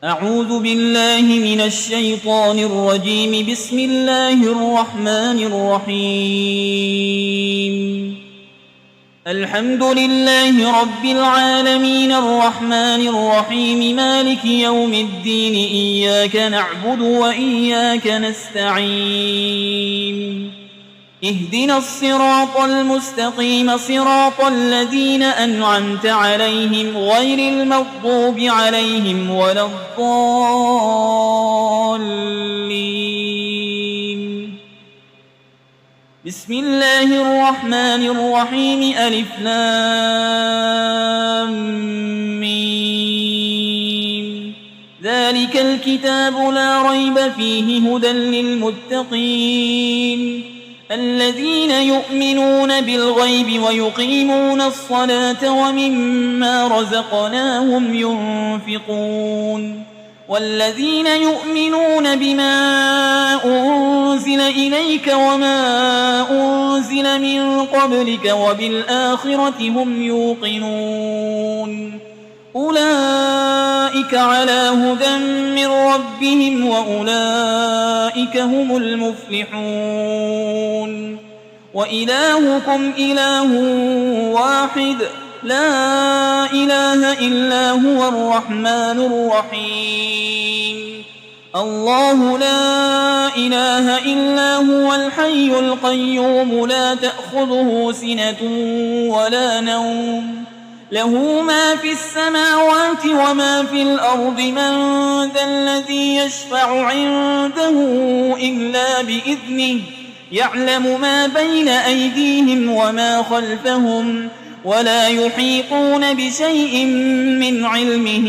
أعوذ بالله من الشيطان الرجيم. بسم الله الرحمن الرحيم. الحمد لله رب العالمين الرحمن الرحيم مالك يوم الدين. إياك نعبد وإياك نستعين. اهدنا الصراط المستقيم صراط الذين أنعمت عليهم غير المغضوب عليهم ولا الضالين. بسم الله الرحمن الرحيم. ألف لام ميم. ذلك الكتاب لا ريب فيه هدى للمتقين الذين يؤمنون بالغيب ويقيمون الصلاة ومما رزقناهم ينفقون والذين يؤمنون بما أنزل إليك وما أنزل من قبلك وبالآخرة هم يوقنون أولئك على هدى من ربهم وأولئك هم المفلحون. وإلهكم إله واحد لا إله إلا هو الرحمن الرحيم. الله لا إله إلا هو الحي القيوم لا تأخذه سنة ولا نوم له ما في السماوات وما في الأرض. من ذا الذي يشفع عنده إلا بإذنه يعلم ما بين أيديهم وما خلفهم ولا يحيطون بشيء من علمه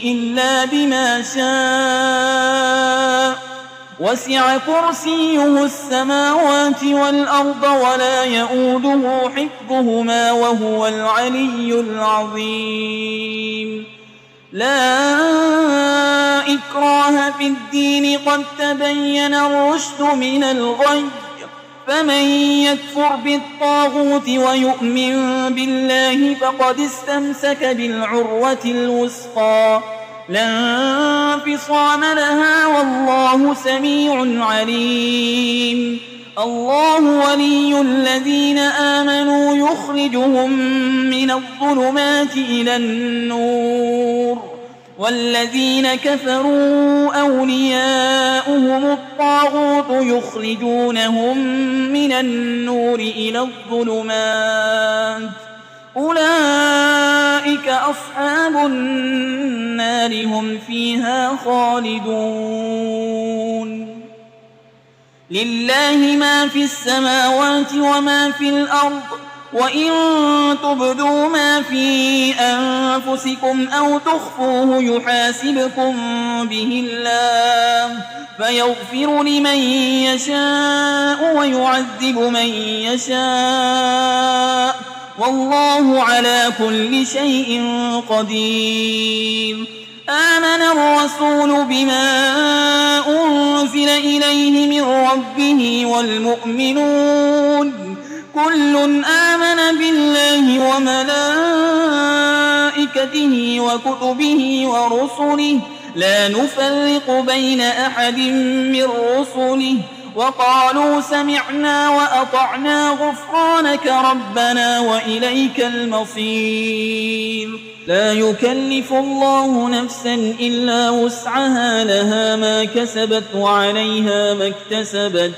إلا بما شاء. وسع كرسيه السماوات والأرض ولا يؤوده حفظهما وهو العلي العظيم. لا إكراه في الدين قد تبين الرشد من الغي. فمن يكفر بالطاغوت ويؤمن بالله فقد استمسك بالعروة الوثقى لا انفصام لها والله سميع عليم. الله ولي الذين آمنوا يخرجهم من الظلمات إلى النور والذين كفروا أولياؤهم الطاغوت يخرجونهم من النور إلى الظلمات أولئك أصحاب النار هم فيها خالدون. لله ما في السماوات وما في الأرض وإن تبدوا ما في أنفسكم أو تخفوه يحاسبكم به الله فيغفر لمن يشاء ويعذب من يشاء والله على كل شيء قدير. آمن الرسول بما أنزل إليه من ربه والمؤمنون كل آمن بالله وملائكته وكتبه ورسله لا نفرق بين أحد من رسله وقالوا سمعنا وأطعنا غفرانك ربنا وإليك المصير. لا يكلف الله نفسا إلا وسعها لها ما كسبت وعليها ما اكتسبت.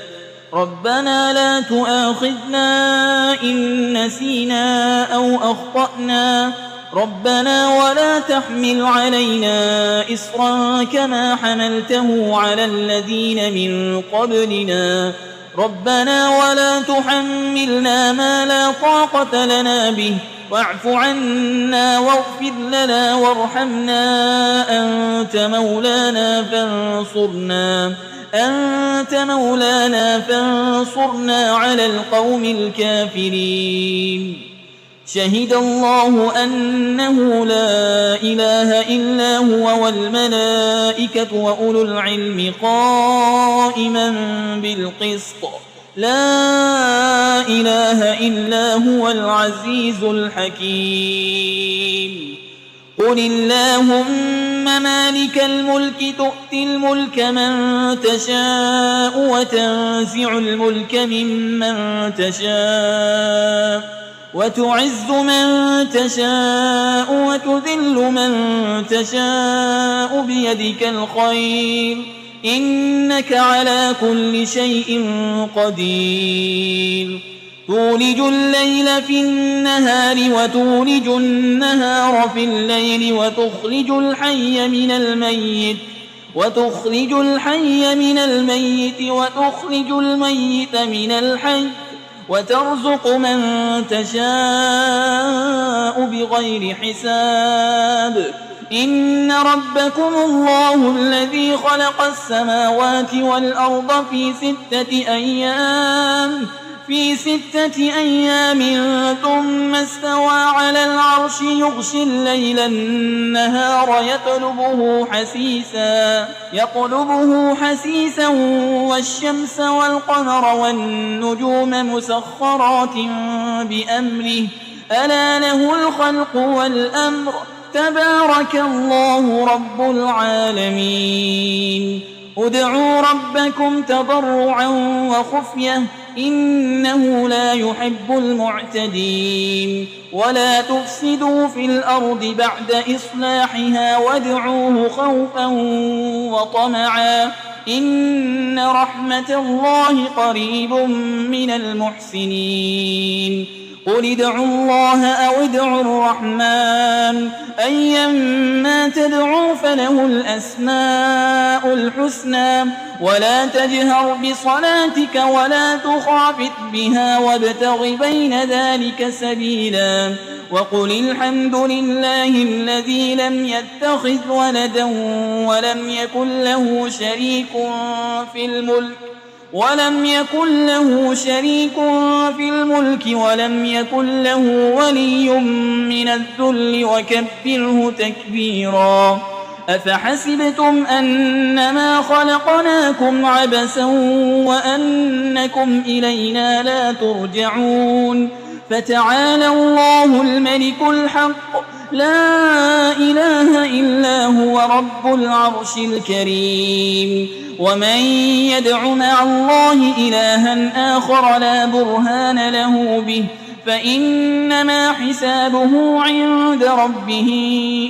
ربنا لا تؤاخذنا إن نسينا أو أخطأنا ربنا ولا تحمل علينا إصرا كما حملته على الذين من قبلنا ربنا ولا تحملنا ما لا طاقة لنا به واعف عنا واغفر لنا وارحمنا أنت مولانا فانصرنا على القوم الكافرين. شهد الله أنه لا إله إلا هو والملائكة وأولو العلم قائما بالقسط لا إله إلا هو العزيز الحكيم. قل اللهم مالك الملك تؤتي الملك من تشاء وتنزع الملك ممن تشاء وتعز من تشاء وتذل من تشاء بيدك الخير إنك على كل شيء قدير تولج الليل في النهار وتولج النهار في الليل وتخرج الحي من الميت وتخرج الميت من الحي وترزق من تشاء بغير حساب إن ربكم الله الذي خلق السماوات والأرض في 6 أيام ثم استوى على العرش يغشي الليل النهار يطلبه حسيسا والشمس والقمر والنجوم مسخرات بأمره ألا له الخلق والأمر تبارك الله رب العالمين ادعوا ربكم تضرعا وخفية إنه لا يحب المعتدين ولا تفسدوا في الأرض بعد إصلاحها وادعوه خوفا وطمعا إن رحمة الله قريب من المحسنين قل ادعوا الله أو ادعوا الرحمن أيما تدعوا فله الأسماء الحسنى ولا تجهر بصلاتك ولا تخافت بها وابتغ بين ذلك سبيلا وقل الحمد لله الذي لم يتخذ ولدا ولم يكن له شريك في الملك ولم يكن له ولي من الذل وكبره تكبيرا أفحسبتم أنما خلقناكم عبثا وأنكم إلينا لا ترجعون فتعالى الله الملك الحق لا إله إلا هو رب العرش الكريم ومن يدع مع الله إلها آخر لا برهان له به فإنما حسابه عند ربه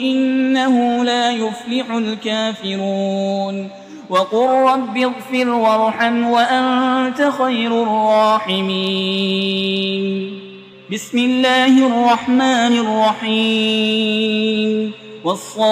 إنه لا يفلح الكافرون وقل رب اغفر وارحم وأنت خير الراحمين بسم الله الرحمن الرحيم والصافات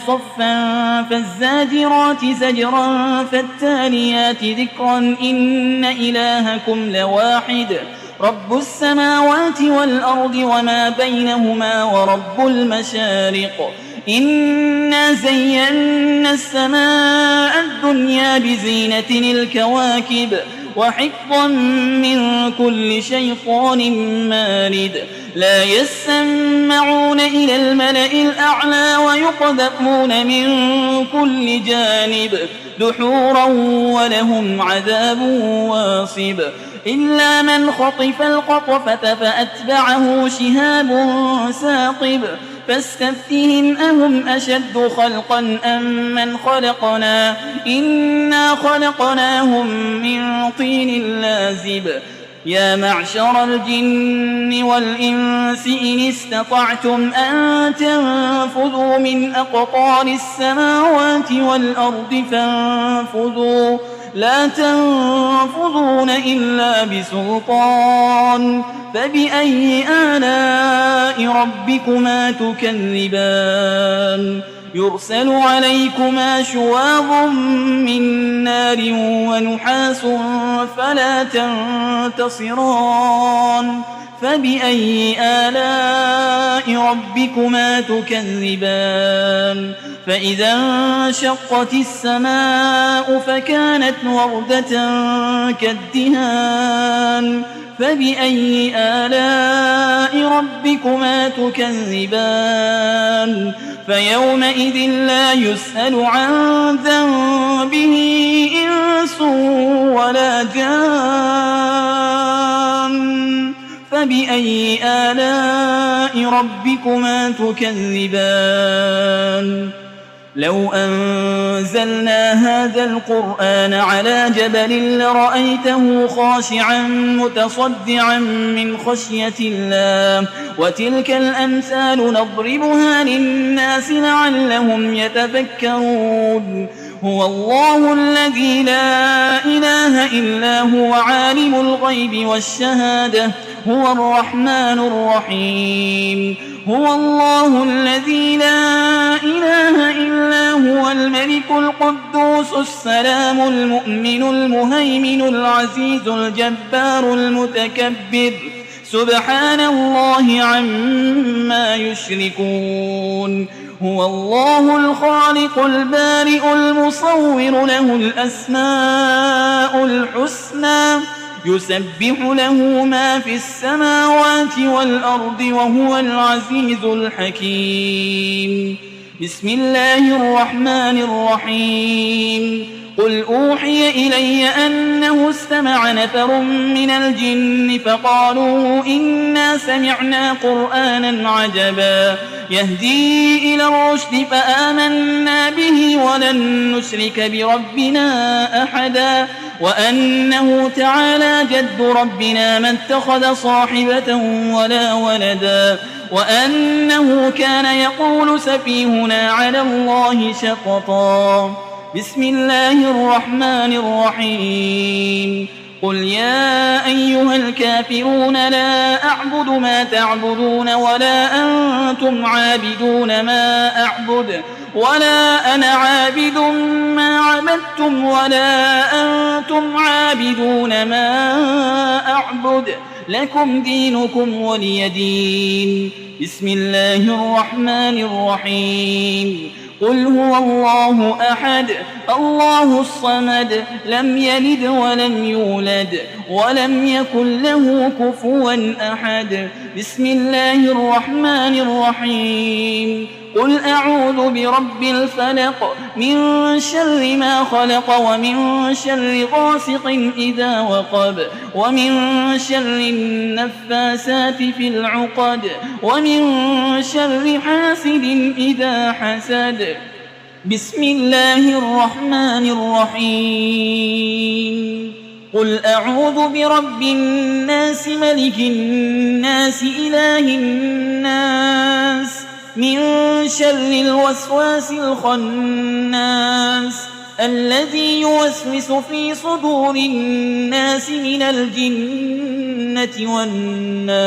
صفا فالزاجرات زجرا فالتاليات ذكرا إن إلهكم لواحد رب السماوات والأرض وما بينهما ورب المشارق إنا زينا السماء الدنيا بزينة الكواكب وحفظا من كل شيطان مارد لا يسمعون إلى الملأ الأعلى ويقذفون من كل جانب دحورا ولهم عذاب واصب إلا من خطف الخطفة فأتبعه شهاب ثاقب فاستفتهم أهم أشد خلقا أم من خلقنا إنا خلقناهم من طين لازب يا معشر الجن والإنس إن استطعتم أن تنفذوا من أقطار السماوات والأرض فانفذوا لا تنفذون إلا بسلطان فبأي آلاء ربكما تكذبان يرسل عليكما شواظ من نار ونحاس فلا تنتصران فبأي آلاء ربكما تكذبان فإذا انشقت السماء فكانت وردة كالدهان فبأي آلاء ربكما تكذبان فيومئذ لا يسأل عن ذنبه إنس ولا جان فبأي آلاء ربكما تكذبان لو أنزلنا هذا القرآن على جبل لرأيته خاشعا متصدعا من خشية الله وتلك الأمثال نضربها للناس لعلهم يتفكرون هو الله الذي لا إله إلا هو عالم الغيب والشهادة هو الرحمن الرحيم هو الله الذي لا إله إلا هو الملك القدوس السلام المؤمن المهيمن العزيز الجبار المتكبر سبحان الله عما يشركون هو الله الخالق البارئ المصور له الأسماء الحسنى يسبح له ما في السماوات والأرض وهو العزيز الحكيم بسم الله الرحمن الرحيم قل أوحي إلي أنه استمع نفر من الجن فقالوا إنا سمعنا قرآنا عجبا يهدي إلى الرشد فآمنا به ولن نشرك بربنا أحدا وأنه تعالى جد ربنا ما اتخذ صاحبة ولا ولدا وأنه كان يقول سفيهنا على الله شططا بسم الله الرحمن الرحيم قل يا أيها الكافرون لا أعبد ما تعبدون ولا أنتم عابدون ما أعبد ولا أنا عابد ما عبدتم ولا أنتم عابدون ما أعبد لكم دينكم ولي دين بسم الله الرحمن الرحيم قل هو الله أحد الله الصمد لم يلد ولم يولد ولم يكن له كفوا أحد بسم الله الرحمن الرحيم قل أعوذ برب الفلق من شر ما خلق ومن شر غاسق إذا وقب ومن شر النفاسات في العقد ومن شر حاسد إذا حسد بسم الله الرحمن الرحيم قل أعوذ برب الناس ملك الناس إله الناس من شر الوسواس الخناس الذي يوسوس في صدور الناس من الجنة والناس